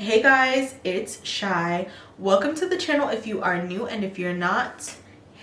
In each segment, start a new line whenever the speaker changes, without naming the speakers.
Hey guys, it's Chey. Welcome to the channel if you are new, and if you're not,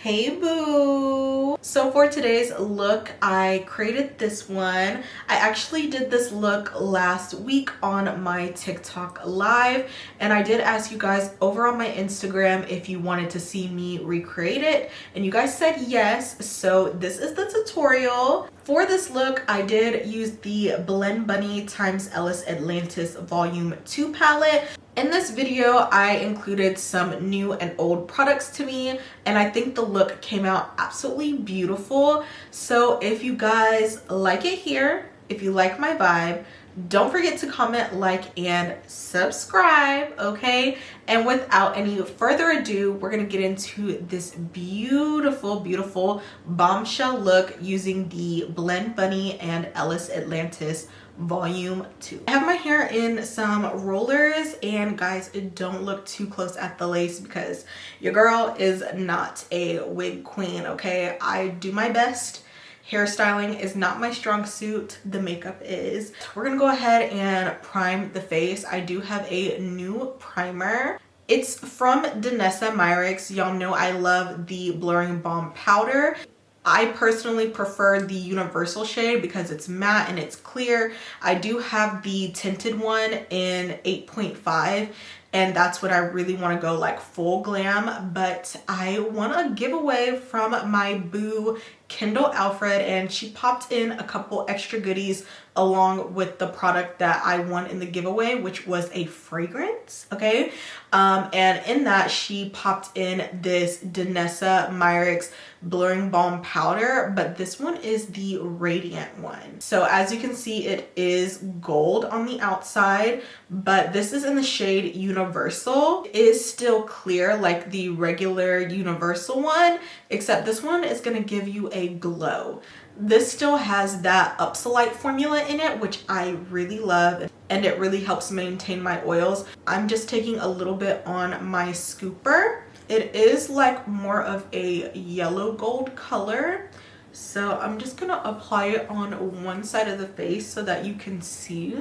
hey boo. So for today's look, I created this one. I actually did this look last week on my TikTok live, and I did ask you guys over on my Instagram if you wanted to see me recreate it, and you guys said yes. So this is the tutorial. For this look, I did use the Blend Bunny x Ellis Atlantis Volume 2 palette. In this video, I included some new and old products to me, and I think the look came out absolutely beautiful. So if you guys like it here, if you like my vibe, don't forget to comment, like, and subscribe, okay? And without any further ado, we're gonna get into this beautiful bombshell look using the Blend Bunny and Ellis Atlantis Volume 2. I have my hair in some rollers, and guys, don't look too close at the lace because your girl is not a wig queen, okay? I do my best. Hairstyling is not my strong suit, the makeup is. We're gonna go ahead and prime the face. I do have a new primer. It's from DANESSA MYRICKS. Y'all know I love the Blurring Balm powder. I personally prefer the universal shade because it's matte and it's clear. I do have the tinted one in 8.5, and that's what I really want to go like full glam. But I want a giveaway from my boo Kendall Alfred, and she popped in a couple extra goodies along with the product that I won in the giveaway, which was a fragrance, okay? And in that, she popped in this DANESSA MYRICKS Blurring Balm powder, but this one is the radiant one. So as you can see, it is gold on the outside, but this is in the shade Universal. It is still clear like the regular Universal one, except this one is gonna give you a glow. This still has that Upsilite formula in it, which I really love, and it really helps maintain my oils. I'm just taking a little bit on my scooper. It is like more of a yellow gold color, so I'm just gonna apply it on one side of the face so that you can see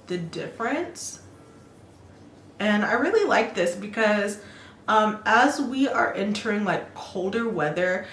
the difference. And I really like this because as we are entering like colder weather,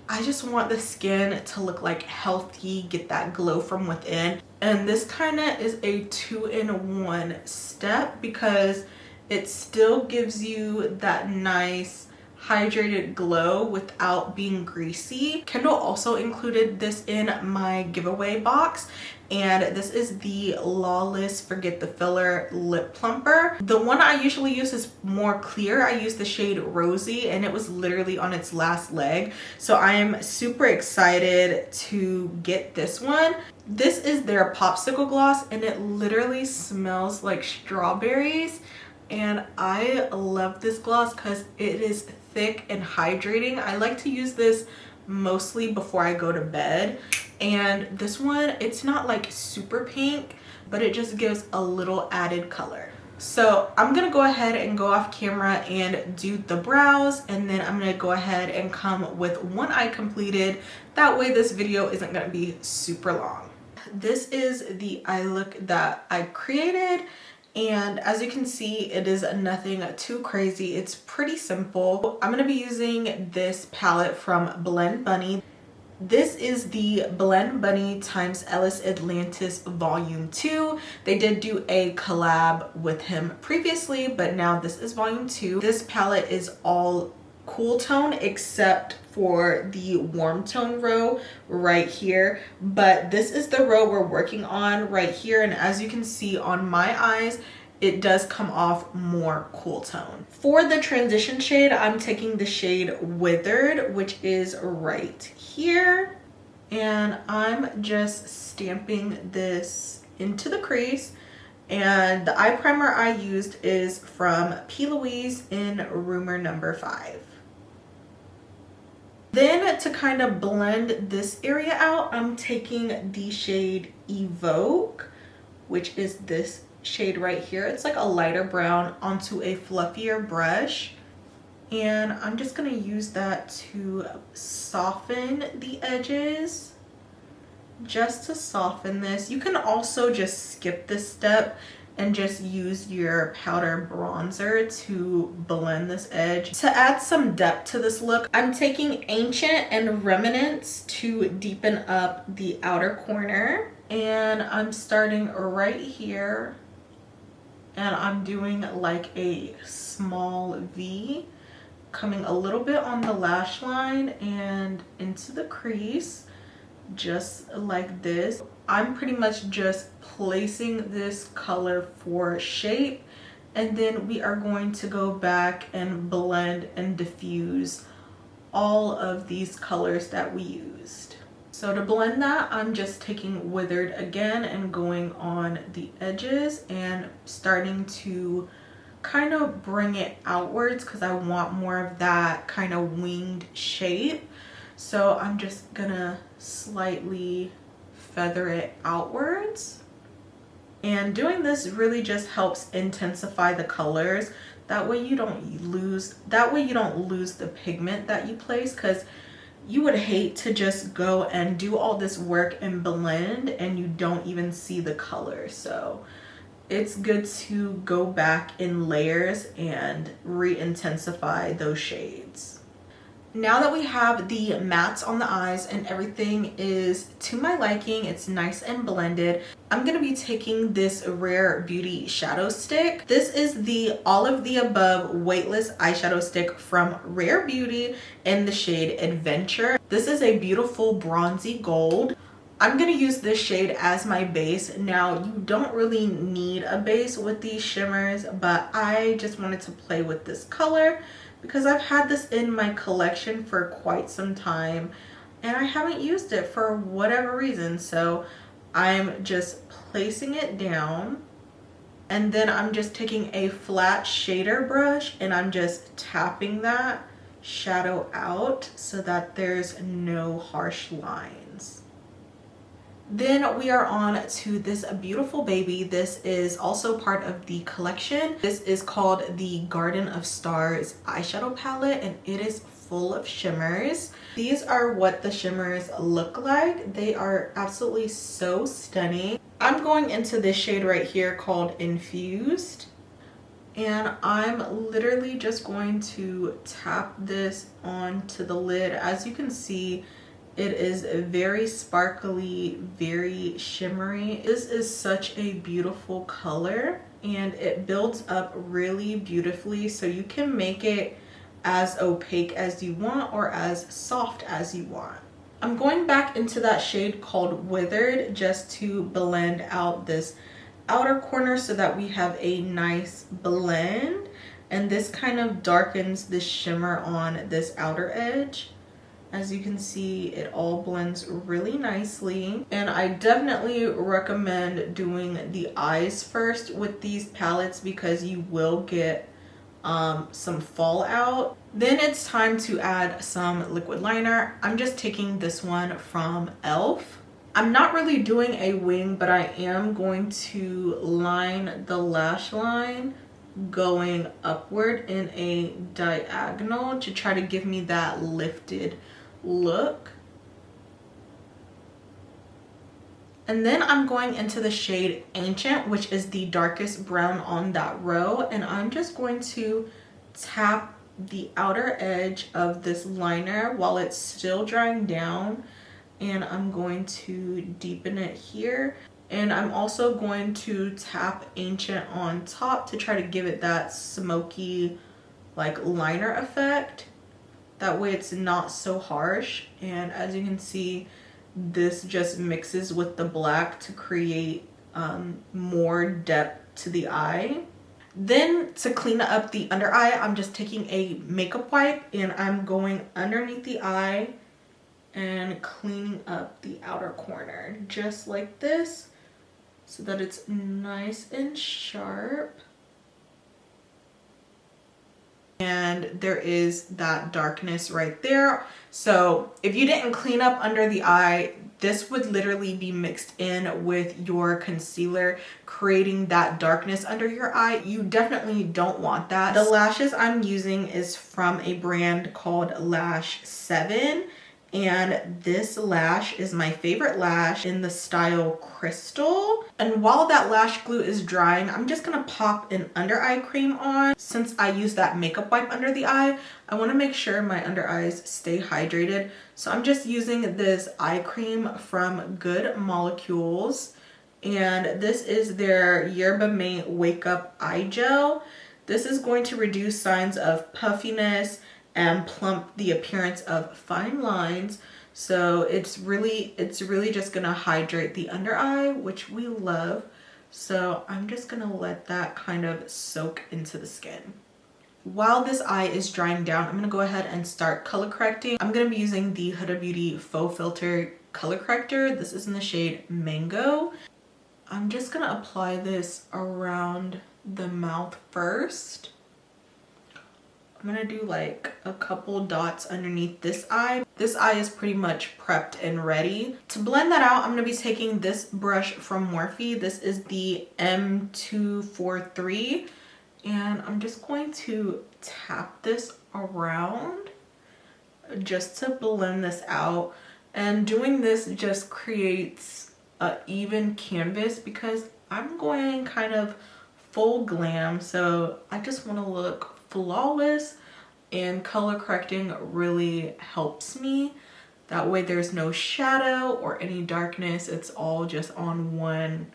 I just want the skin to look like healthy, get that glow from within. And this kind of is a 2-in-1 step because it still gives you that nice hydrated glow without being greasy. Kendall also included this in my giveaway box, and this is the Lawless Forget the Filler Lip Plumper. The one I usually use is more clear. I use the shade Rosy, and it was literally on its last leg. So I am super excited to get this one. This is their Popsicle Gloss, and it literally smells like strawberries. And I love this gloss because it is thick and hydrating. I like to use this mostly before I go to bed. And this one, it's not like super pink, but it just gives a little added color. So I'm gonna go ahead and go off camera and do the brows, and then I'm gonna go ahead and come with one eye completed. That way this video isn't gonna be super long. This is the eye look that I created. And as you can see, it is nothing too crazy. It's pretty simple. I'm going to be using this palette from Blend Bunny. This is the Blend Bunny x Ellis Atlantis Volume 2. They did do a collab with him previously, but now this is Volume 2. This palette is all cool tone except for the warm tone row right here, but this is the row we're working on right here, and as you can see on my eyes, it does come off more cool tone. For the transition shade, I'm taking the shade Withered, which is right here, and I'm just stamping this into the crease. And the eye primer I used is from P.LOUISE in RUMOUR number 5. Then to kind of blend this area out, I'm taking the shade Evoke, which is this shade right here. It's like a lighter brown, onto a fluffier brush. And I'm just going to use that to soften the edges just to soften this. You can also just skip this step and just use your powder bronzer to blend this edge. To add some depth to this look, I'm taking Ancient and Remnants to deepen up the outer corner. And I'm starting right here, and I'm doing like a small V, coming a little bit on the lash line and into the crease, just like this. I'm pretty much just placing this color for shape, and then we are going to go back and blend and diffuse all of these colors that we used. So to blend that, I'm just taking Withered again and going on the edges and starting to kind of bring it outwards because I want more of that kind of winged shape. So I'm just gonna slightly feather it outwards. And doing this really just helps intensify the colors. That way you don't lose the pigment that you place, because you would hate to just go and do all this work and blend and you don't even see the color. So it's good to go back in layers and re-intensify those shades. Now that we have the mattes on the eyes and everything is to my liking, it's nice and blended, I'm going to be taking this Rare Beauty shadow stick. This is the All of the Above weightless eyeshadow stick from Rare Beauty in the shade Adventure. This is a beautiful bronzy gold. I'm going to use this shade as my base. Now, you don't really need a base with these shimmers, but I just wanted to play with this color because I've had this in my collection for quite some time and I haven't used it for whatever reason. So I'm just placing it down, and then I'm just taking a flat shader brush and I'm just tapping that shadow out so that there's no harsh lines. Then we are on to this beautiful baby. This is also part of the collection. This is called the Garden of Stars eyeshadow palette, and it is full of shimmers. These are what the shimmers look like. They are absolutely so stunning. I'm going into this shade right here called Infused, and I'm literally just going to tap this onto the lid. As you can see, it is very sparkly, very shimmery. This is such a beautiful color and it builds up really beautifully, so you can make it as opaque as you want or as soft as you want. I'm going back into that shade called Withered just to blend out this outer corner so that we have a nice blend, and this kind of darkens the shimmer on this outer edge. As you can see, it all blends really nicely, and I definitely recommend doing the eyes first with these palettes because you will get some fallout. Then it's time to add some liquid liner. I'm just taking this one from e.l.f. I'm not really doing a wing, but I am going to line the lash line going upward in a diagonal to try to give me that lifted look. And then I'm going into the shade Ancient, which is the darkest brown on that row, and I'm just going to tap the outer edge of this liner while it's still drying down, and I'm going to deepen it here. And I'm also going to tap Ancient on top to try to give it that smoky like liner effect. That way it's not so harsh. And as you can see, this just mixes with the black to create more depth to the eye. Then to clean up the under eye, I'm just taking a makeup wipe and I'm going underneath the eye and cleaning up the outer corner just like this so that it's nice and sharp. And there is that darkness right there. So if you didn't clean up under the eye, this would literally be mixed in with your concealer, creating that darkness under your eye. You definitely don't want that. The lashes I'm using is from a brand called Lash 7, And this lash is my favorite lash in the style Crystal. And while that lash glue is drying, I'm just gonna pop an under eye cream on. Since I use that makeup wipe under the eye, I wanna make sure my under eyes stay hydrated. So I'm just using this eye cream from Good Molecules. And this is their Yerba Mate Wake Up Eye Gel. This is going to reduce signs of puffiness and plump the appearance of fine lines. So it's really just gonna hydrate the under eye, which we love. So I'm just gonna let that kind of soak into the skin. While this eye is drying down, I'm gonna go ahead and start color correcting. I'm gonna be using the Huda Beauty Faux Filter color corrector. This is in the shade Mango. I'm just gonna apply this around the mouth first. I'm gonna do like a couple dots underneath this eye. This eye is pretty much prepped and ready. To blend that out, I'm gonna be taking this brush from Morphe. This is the M243. And I'm just going to tap this around just to blend this out. And doing this just creates an even canvas because I'm going kind of full glam. So I just wanna look flawless, and color correcting really helps me. That way there's no shadow or any darkness. It's all just on one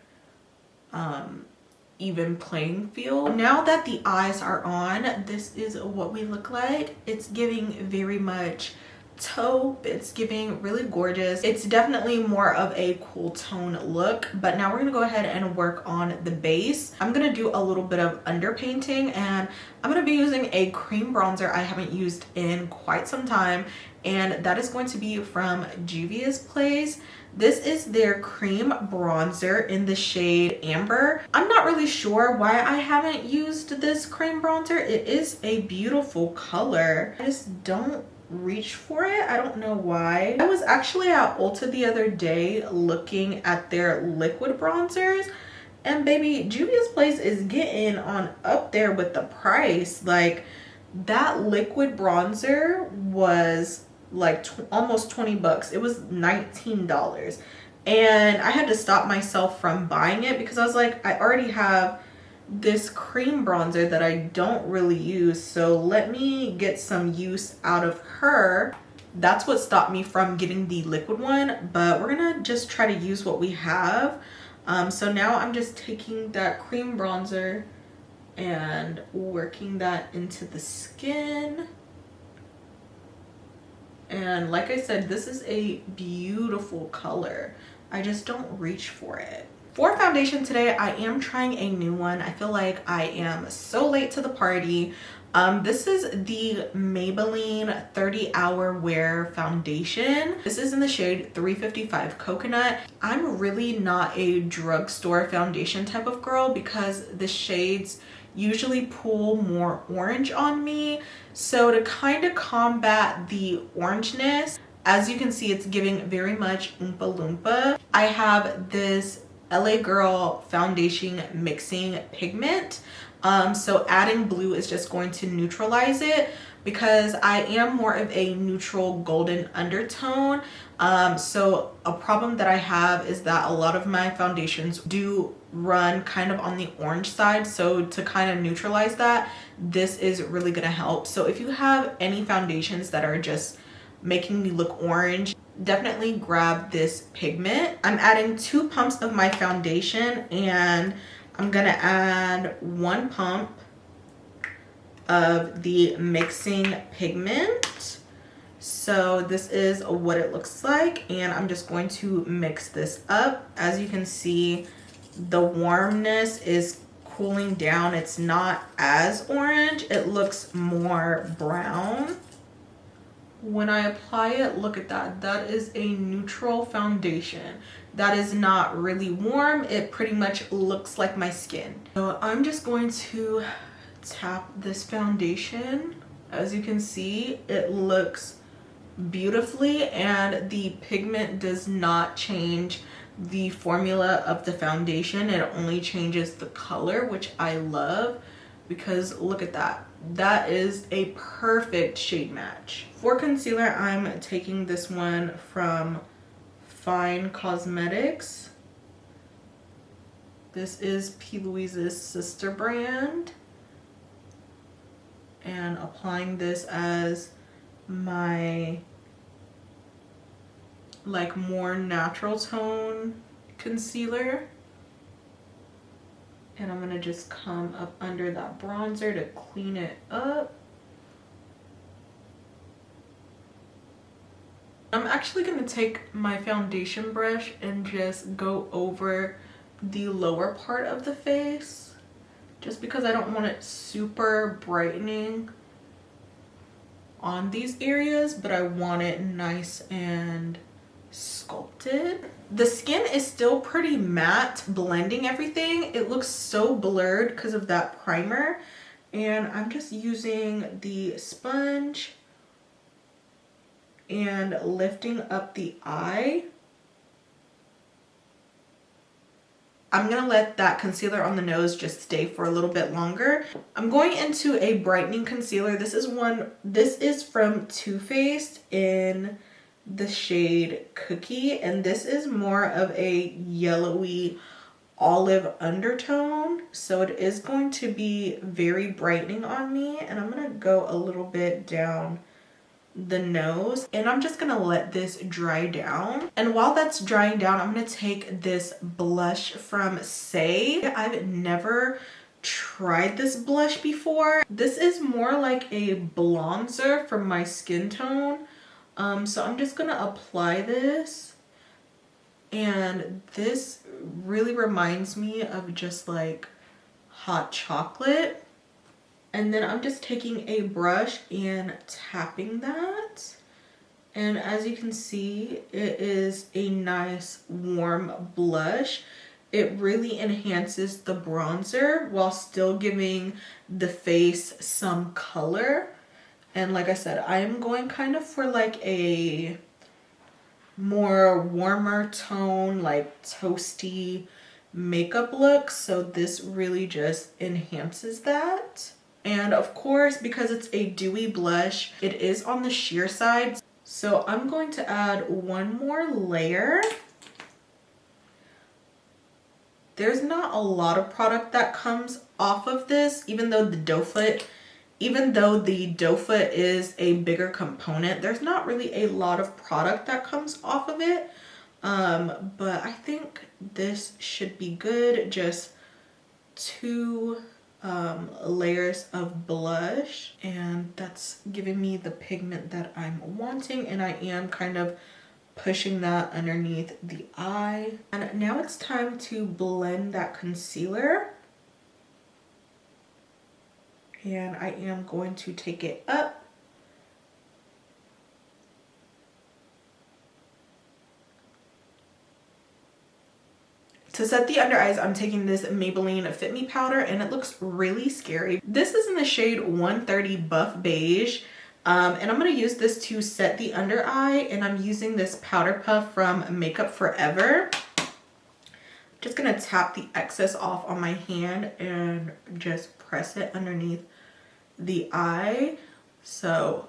even playing field. Now that the eyes are on, this is what we look like. It's giving very much taupe. It's giving really gorgeous. It's definitely more of a cool tone look, but now we're gonna go ahead and work on the base. I'm gonna do a little bit of underpainting, and I'm gonna be using a cream bronzer I haven't used in quite some time, and that is going to be from JUVIA'S. This is their cream bronzer in the shade Amber. I'm not really sure why I haven't used this cream bronzer. It is a beautiful color. I just don't reach for it. I don't know why. I was actually at Ulta the other day looking at their liquid bronzers, and baby, JUVIA'S is getting on up there with the price. Like, that liquid bronzer was like almost 20 bucks. It was $19, and I had to stop myself from buying it because I was like, I already have this cream bronzer that I don't really use, so let me get some use out of her. That's what stopped me from getting the liquid one, but we're gonna just try to use what we have. So now I'm just taking that cream bronzer and working that into the skin. And like I said, this is a beautiful color. I just don't reach for it. For foundation today, I am trying a new one. I feel like I am so late to the party. This is the Maybelline 30 Hour Wear Foundation. This is in the shade 355 Coconut. I'm really not a drugstore foundation type of girl because the shades usually pull more orange on me. So to kind of combat the orangeness, as you can see, it's giving very much Oompa Loompa. I have this LA Girl foundation mixing pigment. So adding blue is just going to neutralize it because I am more of a neutral golden undertone. So a problem that I have is that a lot of my foundations do run kind of on the orange side. So to kind of neutralize that, this is really gonna help. So if you have any foundations that are just making me look orange, definitely grab this pigment. I'm adding 2 pumps of my foundation, and I'm gonna add 1 pump of the mixing pigment. So this is what it looks like, and I'm just going to mix this up. As you can see, the warmness is cooling down. It's not as orange, it looks more brown. When I apply it, look at that. That is a neutral foundation. That is not really warm. It pretty much looks like my skin. So I'm just going to tap this foundation. As you can see, it looks beautifully, and the pigment does not change the formula of the foundation. It only changes the color, which I love because look at that. that is a perfect shade match. For concealer, I'm taking this one from FYNE Cosmetics. This is P.LOUISE's sister brand. And applying this as my like more natural tone concealer. And I'm gonna just come up under that bronzer to clean it up. I'm actually gonna take my foundation brush and just go over the lower part of the face, just because I don't want it super brightening on these areas, but I want it nice and sculpted. The skin is still pretty matte, blending everything. It looks so blurred because of that primer, and I'm just using the sponge and lifting up the eye. I'm gonna let that concealer on the nose just stay for a little bit longer. I'm going into a brightening concealer. This is from Too Faced in the shade Cookie, and this is more of a yellowy olive undertone, so it is going to be very brightening on me. And I'm gonna go a little bit down the nose, and I'm just gonna let this dry down. And while that's drying down, I'm gonna take this blush from SAIE. I've never tried this blush before. This is more like a bronzer for my skin tone. So I'm just gonna apply this, and this really reminds me of just like hot chocolate. And then I'm just taking a brush and tapping that. And as you can see, it is a nice warm blush. It really enhances the bronzer while still giving the face some color. And like I said, I am going kind of for like a more warmer tone, like toasty makeup look. So this really just enhances that. And of course, because it's a dewy blush, it is on the sheer side. So I'm going to add one more layer. There's not a lot of product that comes off of this, even though the doe foot is a bigger component, there's not really a lot of product that comes off of it. But I think this should be good. Just 2 layers of blush, and that's giving me the pigment that I'm wanting, and I am kind of pushing that underneath the eye. And now it's time to blend that concealer, and I am going to take it up. To set the under eyes, I'm taking this Maybelline Fit Me powder, and it looks really scary. This is in the shade 130 Buff Beige, and I'm going to use this to set the under eye, and I'm using this powder puff from Makeup Forever. Just going to tap the excess off on my hand and just press it underneath the eye. So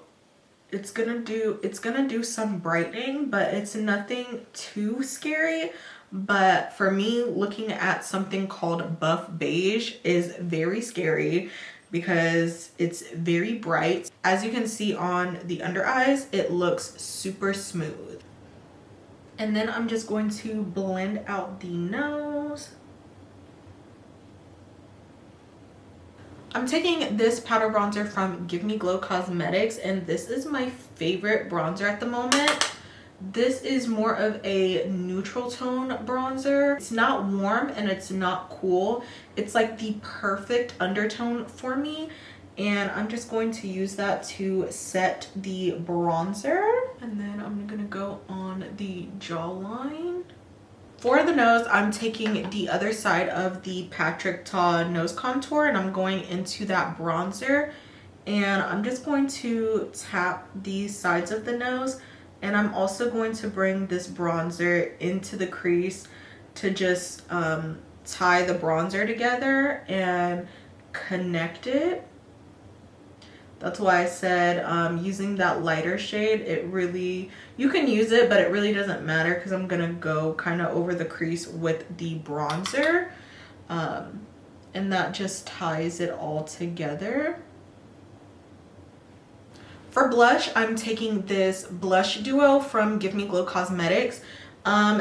it's gonna do some brightening, but it's nothing too scary. But for me, looking at something called Buff Beige is very scary because it's very bright. As you can see on the under eyes, it looks super smooth. And then I'm just going to blend out the nose. I'm taking this powder bronzer from Give Me Glow Cosmetics, and this is my favorite bronzer at the moment. This is more of a neutral tone bronzer. It's not warm and it's not cool. It's like the perfect undertone for me, and I'm just going to use that to set the bronzer. And then I'm gonna go on the jawline. For the nose, I'm taking the other side of the Patrick Ta nose contour, and I'm going into that bronzer, and I'm just going to tap these sides of the nose, and I'm also going to bring this bronzer into the crease to just tie the bronzer together and connect it. That's why I said using that lighter shade, it really, you can use it, but it really doesn't matter because I'm gonna go kind of over the crease with the bronzer. And that just ties it all together. For blush, I'm taking this blush duo from Give Me Glow Cosmetics.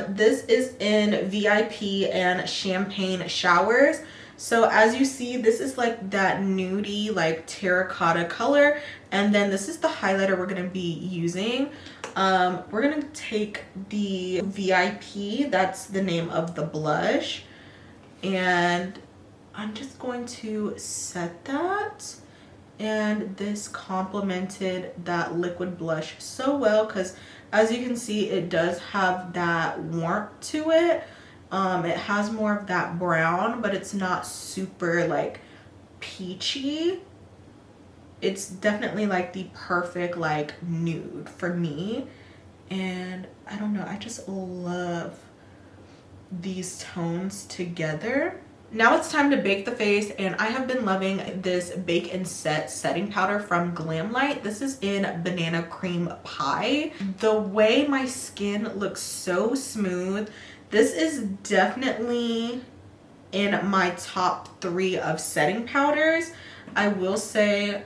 This is in VIP and Champagne Showers. So as you see, this is like that nudie, like terracotta color. And then this is the highlighter we're gonna be using. We're gonna take the VIP, that's the name of the blush. And I'm just going to set that. And this complemented that liquid blush so well because as you can see, it does have that warmth to it. It has more of that brown, but it's not super like peachy. It's definitely like the perfect like nude for me. And I don't know, I just love these tones together. Now it's time to bake the face, and I have been loving this Bake and Set setting powder from GLAMLITE. This is in Banana Cream Pie. The way my skin looks so smooth. This is definitely in my top 3 of setting powders. I will say,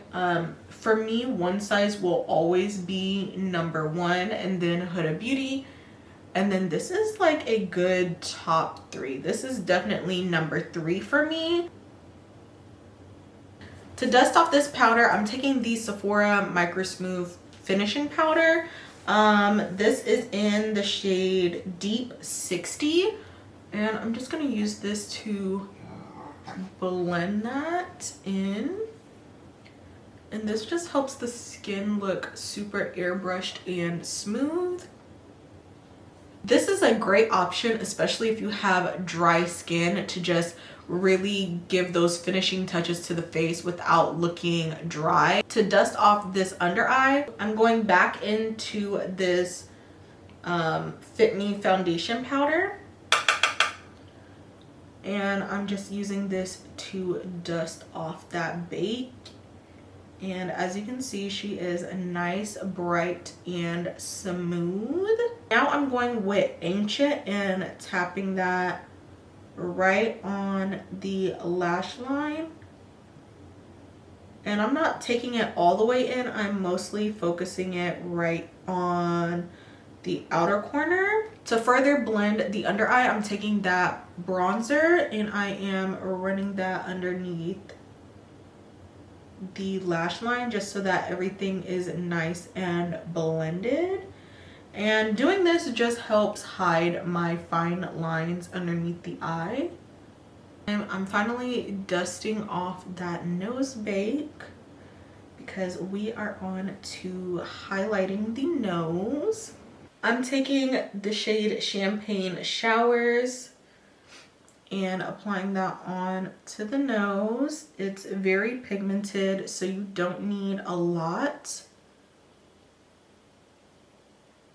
for me, One Size will always be #1, and then Huda Beauty. And then this is like a good top 3. This is definitely #3 for me. To dust off this powder, I'm taking the Sephora Micro Smooth Finishing Powder. This is in the shade Deep 60. And I'm just going to use this to blend that in. And this just helps the skin look super airbrushed and smooth. This is a great option, especially if you have dry skin, to just really give those finishing touches to the face without looking dry. To dust off this under eye, I'm going back into this Fit Me foundation powder. And I'm just using this to dust off that bake. And as you can see, she is nice, bright, and smooth. Now I'm going with Ancient and tapping that right on the lash line. And I'm not taking it all the way in. I'm mostly focusing it right on the outer corner. To further blend the under eye, I'm taking that bronzer and I am running that underneath the lash line just so that everything is nice and blended. And doing this just helps hide my fine lines underneath the eye. And I'm finally dusting off that nose bake because we are on to highlighting the nose. I'm taking the shade Champagne Showers and applying that on to the nose. It's very pigmented, so you don't need a lot.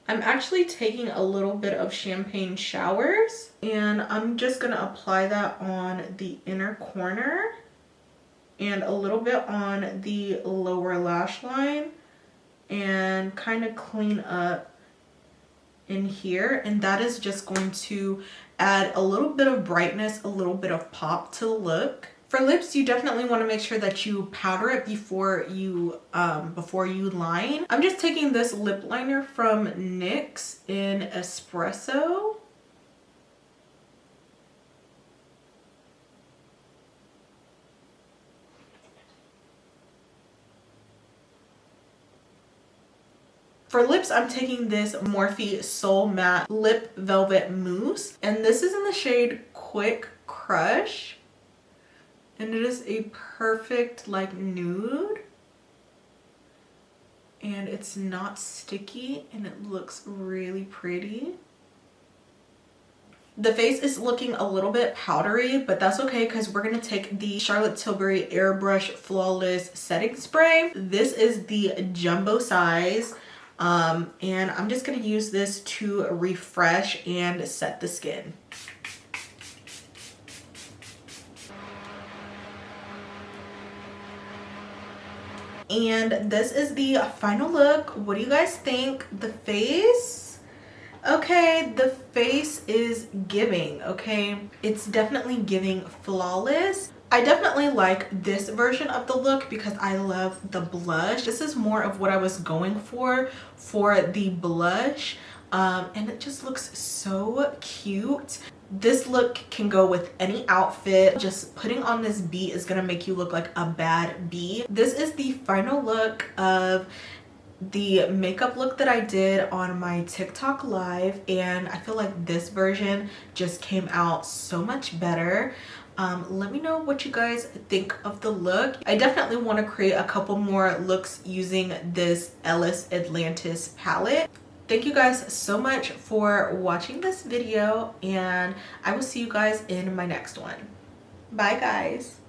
I'm actually taking a little bit of Champagne Showers and I'm just gonna apply that on the inner corner and a little bit on the lower lash line and kind of clean up in here. And that is just going to add a little bit of brightness, a little bit of pop to the look. For lips, you definitely want to make sure that you powder it before you line. I'm just taking this lip liner from NYX in Espresso. For lips, I'm taking this Morphe Soul Matte Lip Velvet Mousse, and this is in the shade Quick Crush, and it is a perfect like nude, and it's not sticky and it looks really pretty. The face is looking a little bit powdery, but that's okay because we're going to take the Charlotte Tilbury Airbrush Flawless Setting Spray. This is the jumbo size. And I'm just going to use this to refresh and set the skin. And this is the final look. What do you guys think? The face? Okay, the face is giving, okay? It's definitely giving flawless. I definitely like this version of the look because I love the blush. This is more of what I was going for the blush. And it just looks so cute. This look can go with any outfit. Just putting on this bee is gonna make you look like a bad bee. This is the final look of the makeup look that I did on my TikTok live, and I feel like this version just came out so much better. Let me know what you guys think of the look. I definitely want to create a couple more looks using this Ellis Atlantis palette. Thank you guys so much for watching this video, and I will see you guys in my next one. Bye guys.